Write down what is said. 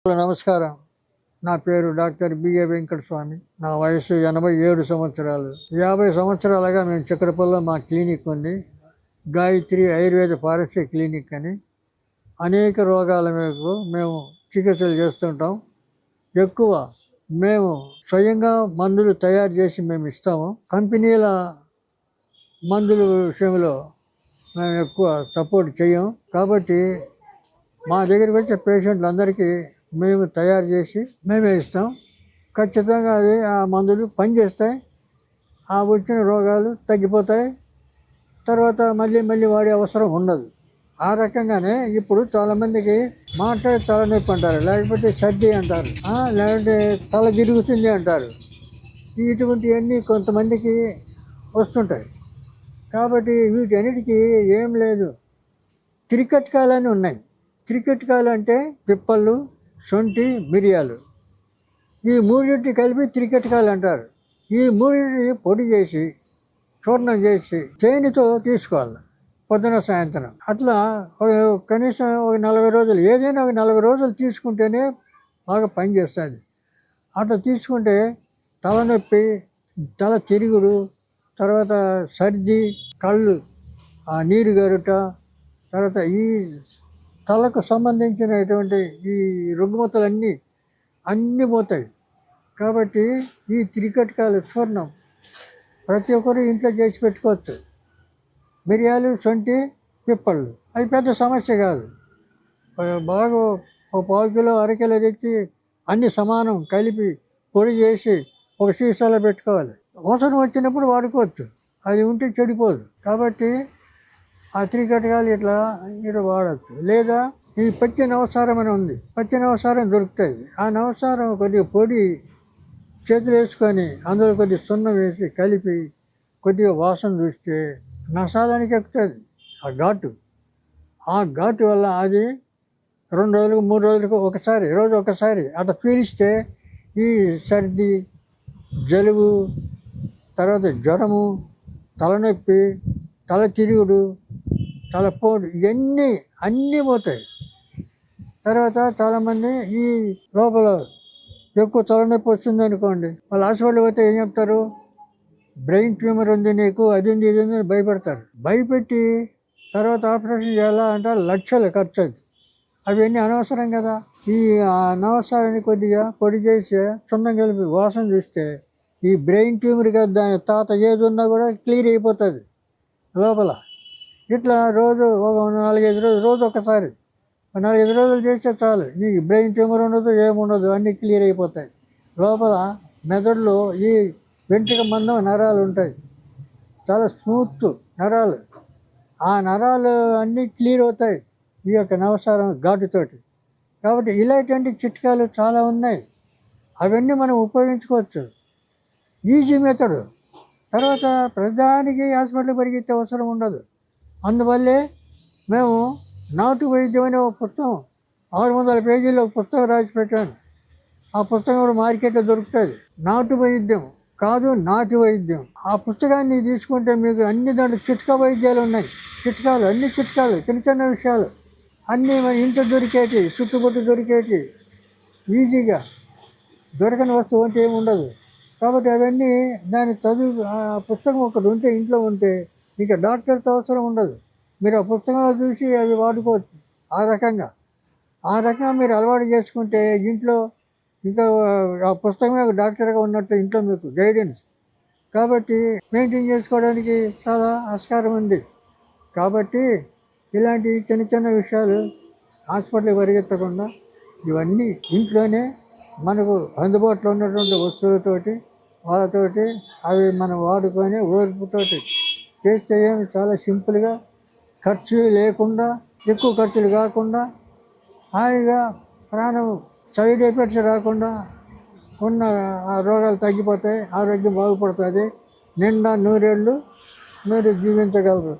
నమస్కారం. నా పేరు డాక్టర్ బిఏ వెంకటస్వామి. నా వయసు 87 సంవత్సరాలు. 50 సంవత్సరాలుగా మేము చక్రపల్లిలో మా క్లినిక్ ఉంది. గాయత్రి ఆయుర్వేద ఫారెస్ట్రీ క్లినిక్ అని. అనేక రోగాల మేరకు మేము చికిత్సలు చేస్తుంటాం. ఎక్కువ మేము స్వయంగా మందులు తయారు చేసి మేము ఇస్తాము. కంపెనీల మందుల విషయంలో మేము ఎక్కువ సపోర్ట్ చేయం. కాబట్టి మా దగ్గరికి వచ్చే పేషెంట్లందరికీ మేము తయారు చేసి మేమే ఇస్తాం. ఖచ్చితంగా అది ఆ మందులు పనిచేస్తాయి. ఆ వచ్చిన రోగాలు తగ్గిపోతాయి. తర్వాత మళ్ళీ వాడే అవసరం ఉండదు. ఆ రకంగానే ఇప్పుడు చాలామందికి మాట్లాడే తలనొప్పి అంటారు, లేకపోతే సర్ది అంటారు, లేకపోతే తల తిరుగుతుంది అంటారు. ఇటువంటివన్నీ కొంతమందికి వస్తుంటాయి. కాబట్టి వీటన్నిటికీ ఏం లేదు, త్రికట్కాలని ఉన్నాయి. త్రికట్కాలు అంటే పిప్పళ్ళు, శొంఠి, మిరియాలు, ఈ మూడింటిని కలిపి త్రికట్కాలు అంటారు. ఈ మూడింటిని పొడి చేసి చూర్ణం చేసి తేనెతో తీసుకోవాలి పొద్దున సాయంత్రం. అట్లా కనీసం ఒక 40 రోజులు, ఏదైనా ఒక 40 రోజులు తీసుకుంటేనే బాగా పనిచేస్తుంది. అట్లా తీసుకుంటే తలనొప్పి, తల తిరుగుడు, తర్వాత సర్ది, కళ్ళు నీరు గరుట, తర్వాత ఈ తలకు సంబంధించినటువంటి ఈ రుగ్మతలన్నీ పోతాయి. కాబట్టి ఈ త్రికట్కాలు చూర్ణం ప్రతి ఒక్కరు ఇంట్లో చేసి పెట్టుకోవచ్చు. మిరియాలు, శొంఠి, పిప్పళ్ళు అవి పెద్ద సమస్య కాదు. బాగా ఒక 1/4 కిలో, 1/2 కిలో తెచ్చి అన్ని సమానం కలిపి పొడి చేసి ఒక సీసాలో పెట్టుకోవాలి. అవసరం వచ్చినప్పుడు వాడుకోవచ్చు, అది ఉంటే చెడిపోదు. కాబట్టి ఆ త్రికట్కాలు ఇట్లా వాడచ్చు. లేదా ఈ పచ్చి నవసారం అని ఉంది, పచ్చి నవసారం దొరుకుతుంది. ఆ నవసారం కొద్దిగా పొడి చేతులు వేసుకొని అందులో కొద్దిగా సున్నం వేసి కలిపి కొద్దిగా వాసన చూస్తే నసాలానికి ఎక్కుతుంది ఆ ఘాటు వల్ల అది 2 రోజులకు 3 రోజులకు ఒకసారి, రోజు ఒకసారి అట్లా పీలిస్తే ఈ సర్ది, జలుబు, తర్వాత జ్వరము, తలనొప్పి, తల తిరుగుడు, తలపోటు ఇవన్నీ అన్నీ పోతాయి. తర్వాత చాలామంది ఈ లోపల ఎక్కువ తలనొప్పి వస్తుంది అనుకోండి, వాళ్ళు హాస్పిటల్కి పోతే ఏం చెప్తారు, బ్రెయిన్ ట్యూమర్ ఉంది నీకు, అది ఉంది ఇది ఉంది అని భయపెడతారు. భయపెట్టి తర్వాత ఆపరేషన్ చేయాలా అంటే లక్షలు ఖర్చు. అవన్నీ అనవసరం కదా. ఈ అనవసరాన్ని కొద్దిగా పొడి చేసి సున్నం కలిపి వాసన చూస్తే ఈ బ్రెయిన్ ట్యూమర్ కదా, దాని తాత ఏది ఉన్నా కూడా క్లియర్ అయిపోతుంది లోపల. ఇట్లా రోజు ఒక 4-5 రోజులు, రోజు ఒకసారి 4-5 రోజులు చేస్తే చాలు. నీకు బ్రెయిన్ ట్యూమర్ ఉండదు, ఏముండదు, అన్నీ క్లియర్ అయిపోతాయి. లోపల మెదడులో ఈ వెంట్రుక మందం నరాలు ఉంటాయి, చాలా స్మూత్ నరాలు. ఆ నరాలు అన్నీ క్లియర్ అవుతాయి ఈ యొక్క నవసారం ఘాటుతోటి. కాబట్టి ఇలాంటి చిట్కాలు చాలా ఉన్నాయి. అవన్నీ మనం ఉపయోగించుకోవచ్చు. Easy method. తర్వాత ప్రధానికి హాస్పిటల్ పరిగెత్తే అవసరం ఉండదు. అందువల్లే మేము నాటు వైద్యం అనే ఒక పుస్తకం 600 పేజీల్లో ఒక పుస్తకం రాసి పెట్టాను. ఆ పుస్తకం కూడా మార్కెట్లో దొరుకుతుంది. నాటు వైద్యం కాదు, నాటి వైద్యం. ఆ పుస్తకాన్ని తీసుకుంటే మీకు అన్ని దాంట్లో చిట్కా వైద్యాలు ఉన్నాయి. చిట్కాలు, అన్ని చిట్కాలు, చిన్న చిన్న విషయాలు అన్నీ మన ఇంట్లో దొరికేటి, చుట్టుపట్టు దొరికేటి, ఈజీగా దొరకని వస్తువు అంటే ఏమి ఉండదు. కాబట్టి అవన్నీ దాని చదువు, ఆ పుస్తకం ఒకటి ఉంటే ఇంట్లో ఉంటే ఇంకా డాక్టర్తో అవసరం ఉండదు. మీరు ఆ పుస్తకాలు చూసి అవి వాడుకోవచ్చు. ఆ రకంగా మీరు అలవాటు చేసుకుంటే ఇంట్లో ఇంకా ఆ పుస్తకమే ఒక డాక్టర్గా ఉన్నట్టు ఇంట్లో మీకు గైడెన్స్. కాబట్టి మెయింటైన్ చేసుకోవడానికి చాలా ఆస్కారం ఉంది. కాబట్టి ఇలాంటి చిన్న చిన్న విషయాలు హాస్పిటల్కి పరిగెత్తకుండా ఇవన్నీ ఇంట్లోనే మనకు అందుబాటులో ఉన్నటువంటి వస్తువులతోటి వాళ్ళతోటి అవి మనం వాడుకొని ఓర్పుతోటి చేస్తే చాలా సింపుల్గా, ఖర్చు లేకుండా, ఎక్కువ ఖర్చులు కాకుండా, హాయిగా ప్రాణం సైడ్ ఎఫెక్ట్స్ రాకుండా ఉన్న ఆ రోగాలు తగ్గిపోతాయి, ఆరోగ్యం బాగుపడుతుంది. నిండా 100 ఏళ్ళు మీరు జీవించగలరు.